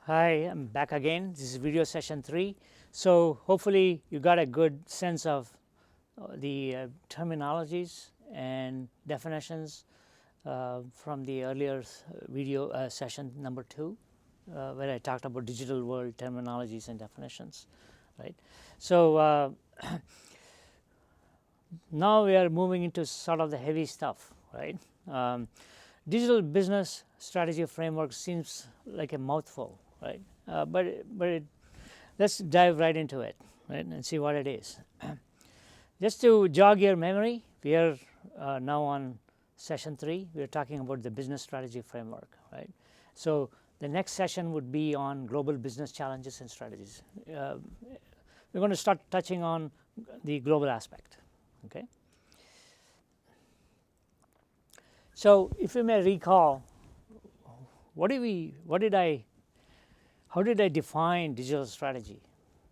Hi, I'm back again. This is video session 3. So hopefully you got a good sense of the terminologies and definitions from the earlier video session number 2, where I talked about digital world terminologies and definitions, right? So now we are moving into sort of the heavy stuff, right? Digital business strategy framework seems like a mouthful, right? Let's dive right into it, right, and see what it is. Just to jog your memory, we are now on session 3. We are talking about the business strategy framework, right? So the next session would be on global business challenges and strategies. We're going to start touching on the global aspect, okay? So if you may recall, how did I define digital strategy?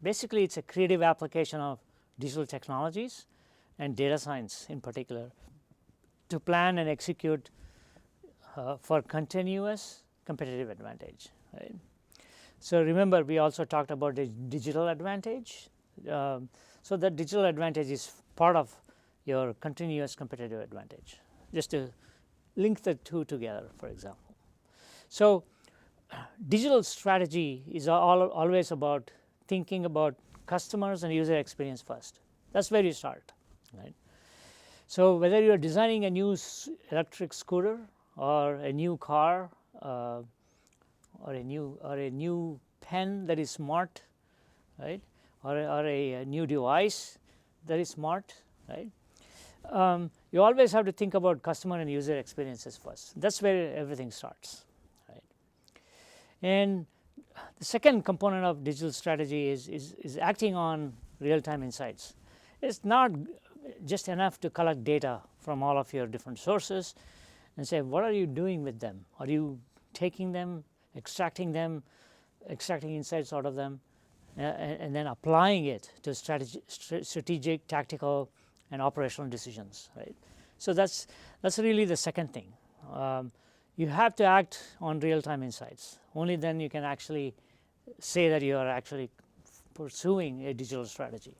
Basically, it's a creative application of digital technologies and data science in particular to plan and execute for continuous competitive advantage, right? So remember, we also talked about the digital advantage. So that digital advantage is part of your continuous competitive advantage, just to link the two together, for example. So digital strategy is always about thinking about customers and user experience first. That's where you start, right? So whether you are designing a new electric scooter or a new car or a new pen that is smart, right, or a new device that is smart, right, you always have to think about customer and user experiences first. That's where everything starts, right? And the second component of digital strategy is acting on real-time insights. It's not just enough to collect data from all of your different sources and say, what are you doing with them? Are you taking them, extracting insights out of them, and then applying it to strategic, tactical, and operational decisions, right? So that's really the second thing. You have to act on real-time insights. Only then you can actually say that you are actually pursuing a digital strategy.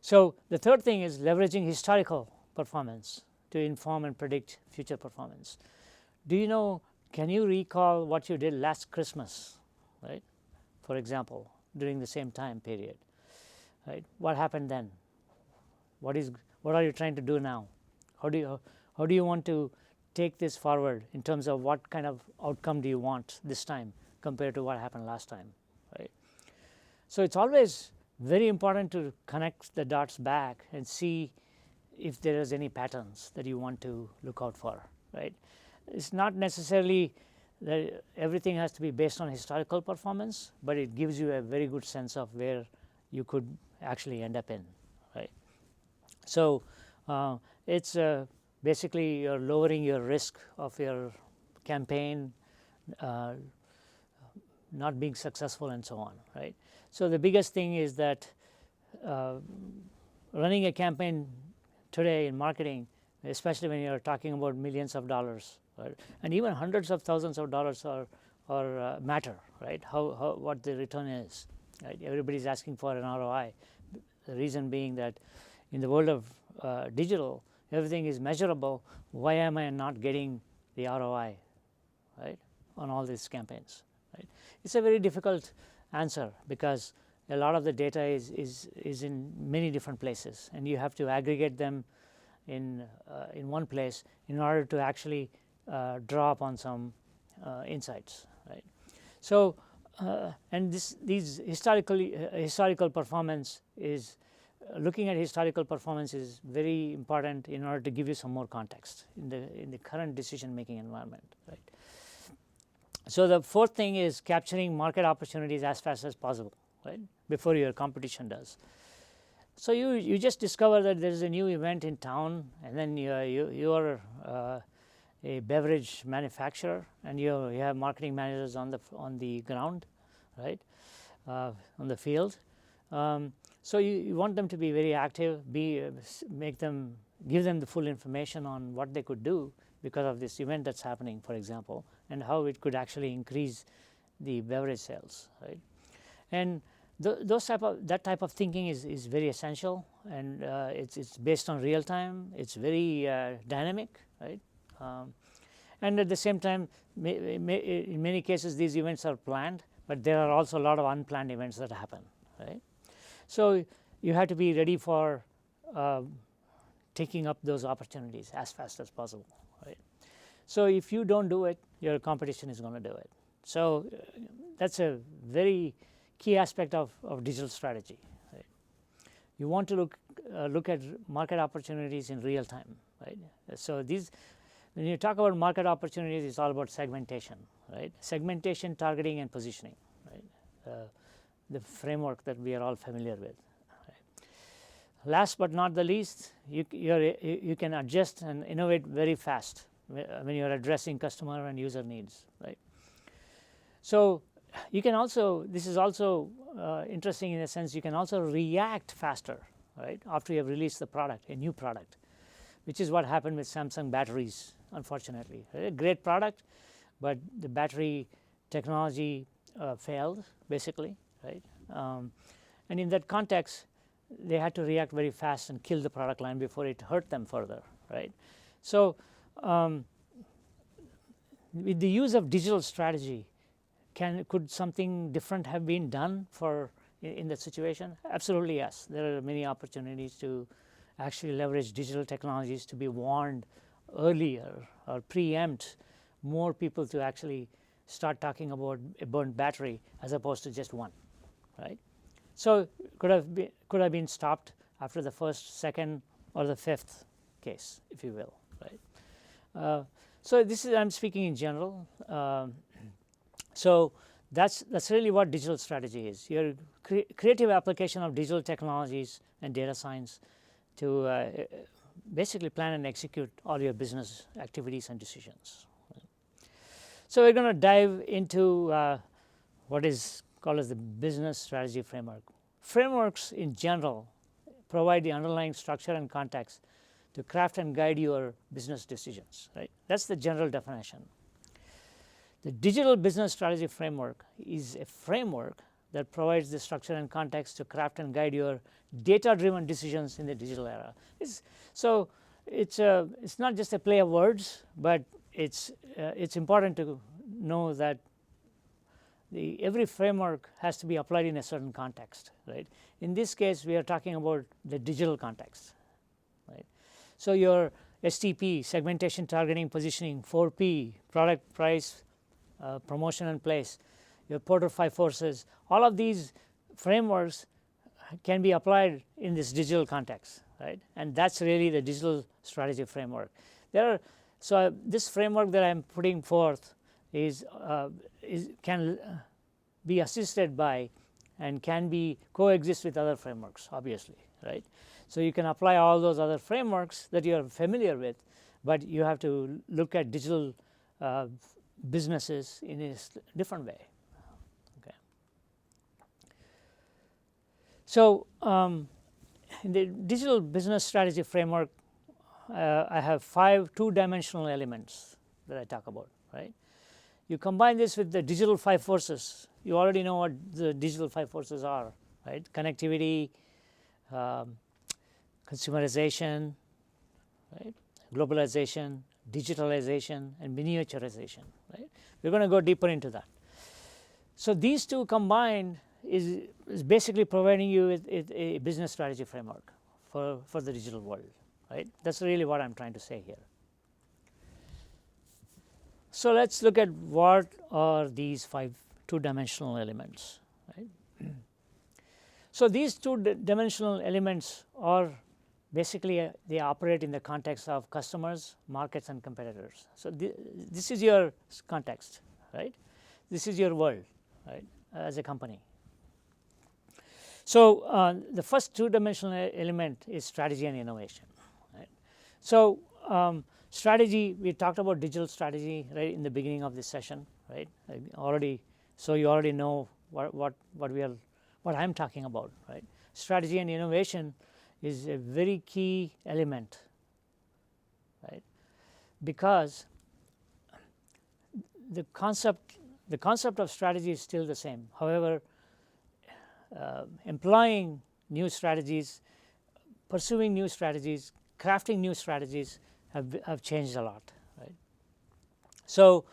So the third thing is leveraging historical performance to inform and predict future performance. Can you recall what you did last Christmas, right? For example, during the same time period, right? What happened then? What are you trying to do now? How do you want to take this forward in terms of what kind of outcome do you want this time compared to what happened last time, right? So it's always very important to connect the dots back and see if there is any patterns that you want to look out for, right? It's not necessarily that everything has to be based on historical performance, but it gives you a very good sense of where you could actually end up in, right? So it's basically you're lowering your risk of your campaign not being successful and so on, right? So the biggest thing is that running a campaign today in marketing, especially when you're talking about millions of dollars, right, and even hundreds of thousands of dollars are matter, right? What the return is, right? Everybody's asking for an ROI. The reason being that in the world of digital, everything is measurable. Why am I not getting the ROI, right, on all these campaigns, right? It's a very difficult answer because a lot of the data is in many different places, and you have to aggregate them in one place in order to actually draw upon some insights, right? So and these historical performance is looking at historical performance is very important in order to give you some more context in the current decision making environment, right? So the fourth thing is capturing market opportunities as fast as possible, right, before your competition does. So you just discover that there is a new event in town, and then you are a beverage manufacturer, and you have marketing managers on the ground, right, on the field. So you want them to be very active, give them the full information on what they could do because of this event that's happening, for example, and how it could actually increase the beverage sales, right? And that type of thinking is very essential, and it's based on real time. It's very dynamic, right? And at the same time, in many cases these events are planned, but there are also a lot of unplanned events that happen, right? So you have to be ready for taking up those opportunities as fast as possible, right? So if you don't do it, your competition is going to do it. So that's a very key aspect of digital strategy, right? You want to look at market opportunities in real time, right? So when you talk about market opportunities, it's all about segmentation, right? Segmentation, targeting, and positioning, right? The framework that we are all familiar with. Last but not the least, you can adjust and innovate very fast when you are addressing customer and user needs, right? So you can also, this is also interesting in a sense, you can also react faster, right, after you have released the product, a new product, which is what happened with Samsung batteries, unfortunately. A great product, but the battery technology failed, basically, right? And in that context, they had to react very fast and kill the product line before it hurt them further, right? So with the use of digital strategy, could something different have been done in that situation? Absolutely yes. There are many opportunities to actually leverage digital technologies to be warned earlier or preempt more people to actually start talking about a burnt battery as opposed to just one, right? So could have been stopped after the first, second, or the fifth case, if you will, right? So this is, I'm speaking in general. So that's really what digital strategy is. Your creative application of digital technologies and data science to basically plan and execute all your business activities and decisions. So we're going to dive into what is called as the business strategy framework. Frameworks in general provide the underlying structure and context to craft and guide your business decisions, right? That's the general definition. The digital business strategy framework is a framework that provides the structure and context to craft and guide your data-driven decisions in the digital era. So it's not just a play of words, but it's important to know that every framework has to be applied in a certain context, right? In this case, we are talking about the digital context, right? So your STP, segmentation, targeting, positioning, 4P, product, price, promotion, and place, your Porter 5 forces, all of these frameworks can be applied in this digital context, right? And that's really the digital strategy framework. So this framework that I'm putting forth can be assisted by and can be coexist with other frameworks, obviously, right? So you can apply all those other frameworks that you are familiar with, but you have to look at digital businesses in a different way. Okay. So in the digital business strategy framework, I have 5 two-dimensional elements that I talk about, right? You combine this with the digital 5 forces. You already know what the digital 5 forces are, right? Connectivity, consumerization, right? Globalization, digitalization, and miniaturization, right? We're going to go deeper into that. So these two combined is basically providing you with a business strategy framework for the digital world, right? That's really what I'm trying to say here. So let's look at what are these 5 two-dimensional elements, right? So these two-dimensional elements are basically they operate in the context of customers, markets, and competitors. So this is your context, right? This is your world, right, as a company. So the first two-dimensional element is strategy and innovation, right? So strategy, we talked about digital strategy right in the beginning of this session, right? So you already know what I'm talking about, right? Strategy and innovation is a very key element, right? Because the concept the concept of strategy is still the same. However, employing new strategies, pursuing new strategies, crafting new strategies have changed a lot, right. So,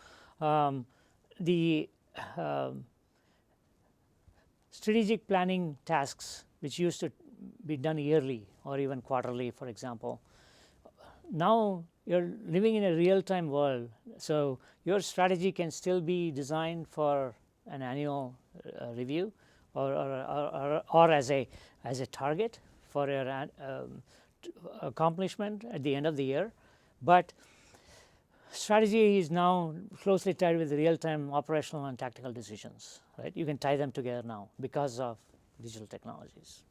the strategic planning tasks which used to be done yearly or even quarterly, for example, now you are living in a real time world. So, your strategy can still be designed for an annual review or as a target for your accomplishment at the end of the year, but strategy is now closely tied with real time operational and tactical decisions, right. You can tie them together now because of digital technologies.